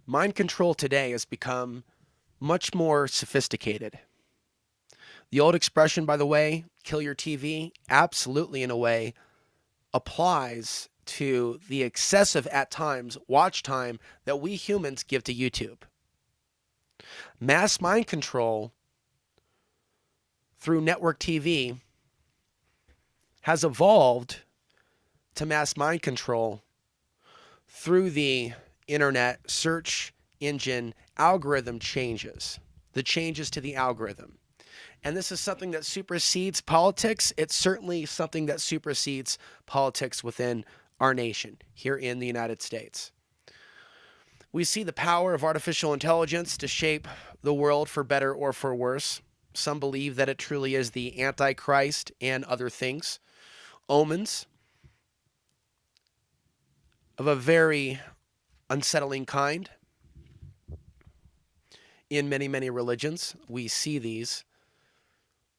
Mind control today has become much more sophisticated. The old expression, by the way, kill your TV, absolutely in a way applies to the excessive, at times, watch time that we humans give to YouTube. Mass mind control through network TV has evolved to mass mind control through the internet search engine algorithm changes, the changes to the algorithm. And this is something that supersedes politics. It's certainly something that supersedes politics within our nation here in the United States. We see the power of artificial intelligence to shape the world for better or for worse. Some believe that it truly is the Antichrist and other things, omens of a very unsettling kind. In many, many religions, we see these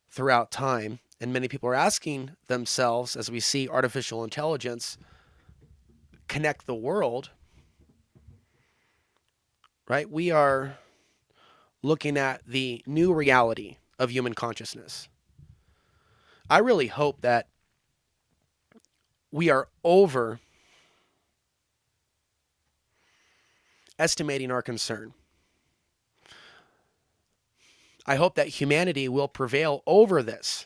throughout time, and many people are asking themselves, as we see artificial intelligence connect the world, right? We are looking at the new reality of human consciousness. I really hope that we are overestimating our concern. I hope that humanity will prevail over this,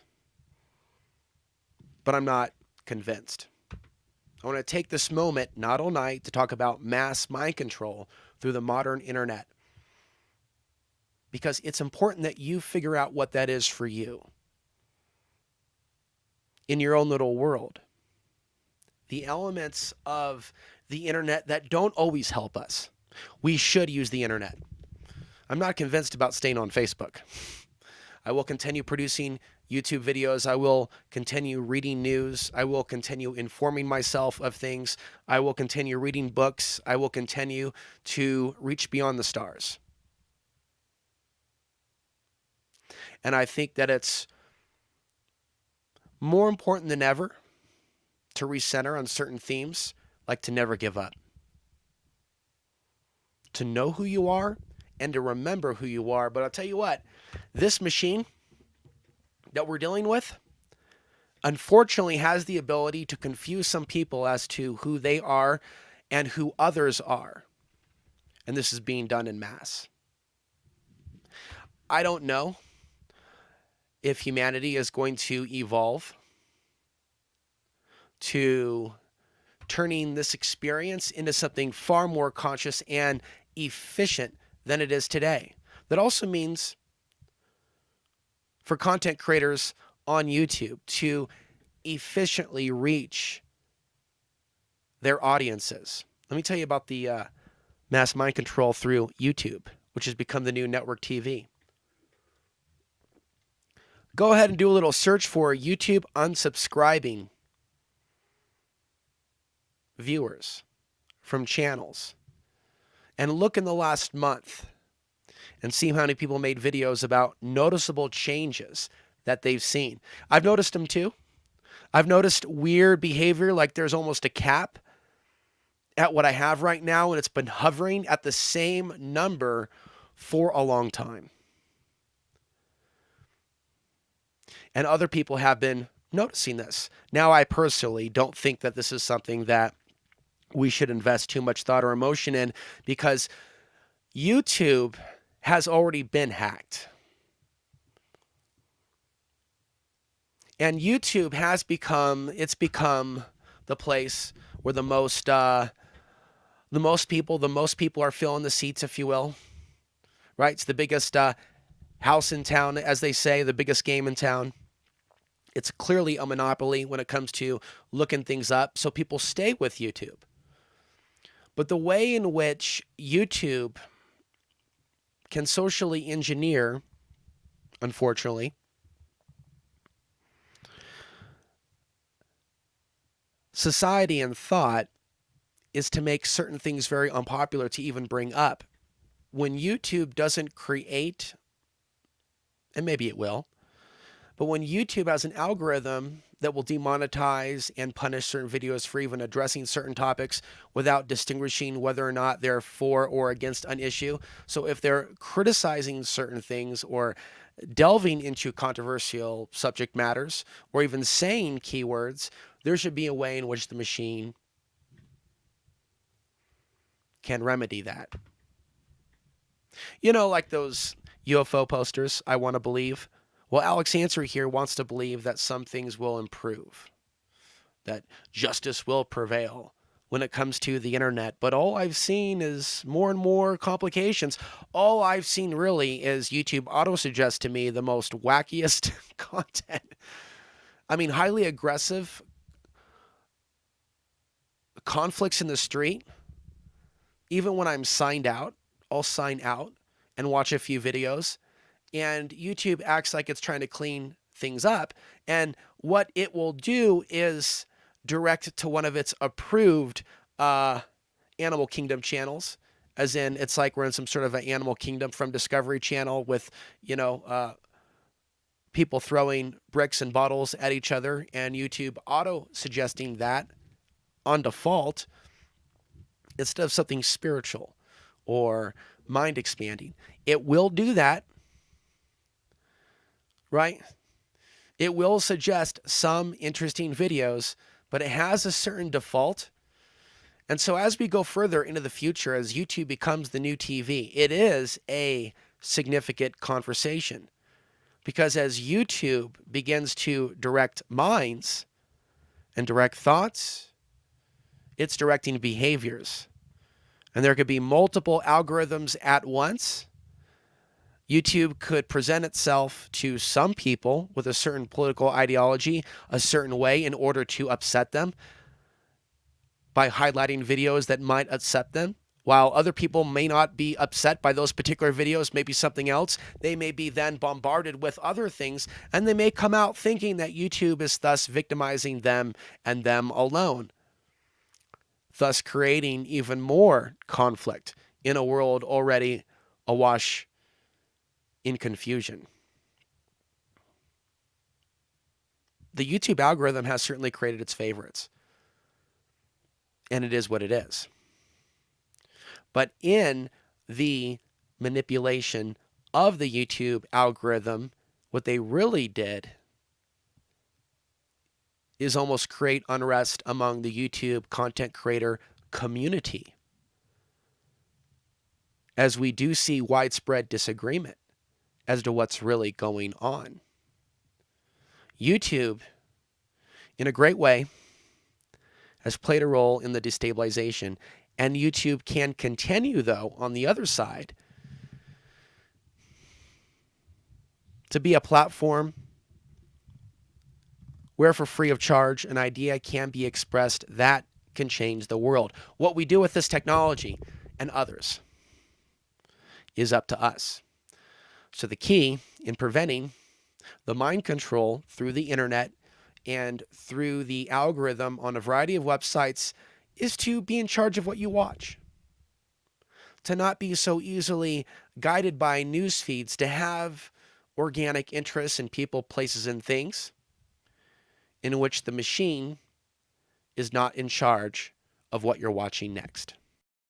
but I'm not convinced. I want to take this moment, not all night, to talk about mass mind control through the modern internet, because it's important that you figure out what that is for you in your own little world. The elements of the internet that don't always help us. We should use the internet. I'm not convinced about staying on Facebook. I will continue producing YouTube videos. I will continue reading news. I will continue informing myself of things. I will continue reading books. I will continue to reach beyond the stars. And I think that it's more important than ever to recenter on certain themes, like to never give up. To know who you are and to remember who you are. But I'll tell you what, this machine that we're dealing with, unfortunately, has the ability to confuse some people as to who they are and who others are. And this is being done in mass. I don't know if humanity is going to evolve to turning this experience into something far more conscious and efficient than it is today. That also means for content creators on YouTube to efficiently reach their audiences. Let me tell you about the mass mind control through YouTube, which has become the new network TV. Go ahead and do a little search for YouTube unsubscribing viewers from channels and look in the last month and see how many people made videos about noticeable changes that they've seen. I've noticed them too. I've noticed weird behavior, like there's almost a cap at what I have right now, and it's been hovering at the same number for a long time. And other people have been noticing this. Now, I personally don't think that this is something that we should invest too much thought or emotion in, because YouTube has already been hacked. And YouTube has become the place where the most people are filling the seats, if you will. Right? It's the biggest house in town, as they say, the biggest game in town. It's clearly a monopoly when it comes to looking things up, so people stay with YouTube. But the way in which YouTube can socially engineer, unfortunately, society and thought is to make certain things very unpopular to even bring up. When YouTube doesn't create, and maybe it will, But when YouTube has an algorithm that will demonetize and punish certain videos for even addressing certain topics without distinguishing whether or not they're for or against an issue. So if they're criticizing certain things or delving into controversial subject matters or even saying keywords, there should be a way in which the machine can remedy that. You know, like those UFO posters, I want to believe. Well, Alex Answer here wants to believe that some things will improve, that justice will prevail when it comes to the internet. But all I've seen is more and more complications. All I've seen really is YouTube auto-suggest to me the most wackiest content. I mean, highly aggressive conflicts in the street. Even when I'm signed out, I'll sign out and watch a few videos. And YouTube acts like it's trying to clean things up. And what it will do is direct to one of its approved Animal Kingdom channels. As in, it's like we're in some sort of an Animal Kingdom from Discovery Channel with, people throwing bricks and bottles at each other, and YouTube auto-suggesting that on default instead of something spiritual or mind expanding. It will do that, right? It will suggest some interesting videos, but it has a certain default. And so as we go further into the future, as YouTube becomes the new TV, it is a significant conversation. Because as YouTube begins to direct minds and direct thoughts, it's directing behaviors. And there could be multiple algorithms at once. YouTube could present itself to some people with a certain political ideology a certain way in order to upset them by highlighting videos that might upset them, while other people may not be upset by those particular videos, maybe something else. They may be then bombarded with other things, and they may come out thinking that YouTube is thus victimizing them and them alone, thus creating even more conflict in a world already awash in confusion. The YouTube algorithm has certainly created its favorites, and it is what it is. But in the manipulation of the YouTube algorithm, what they really did is almost create unrest among the YouTube content creator community, as we do see widespread disagreement as to what's really going on. YouTube, in a great way, has played a role in the destabilization, and YouTube can continue, though, on the other side, to be a platform where for free of charge an idea can be expressed that can change the world. What we do with this technology and others is up to us. So the key in preventing the mind control through the internet and through the algorithm on a variety of websites is to be in charge of what you watch, to not be so easily guided by news feeds, to have organic interests in people, places, and things in which the machine is not in charge of what you're watching next.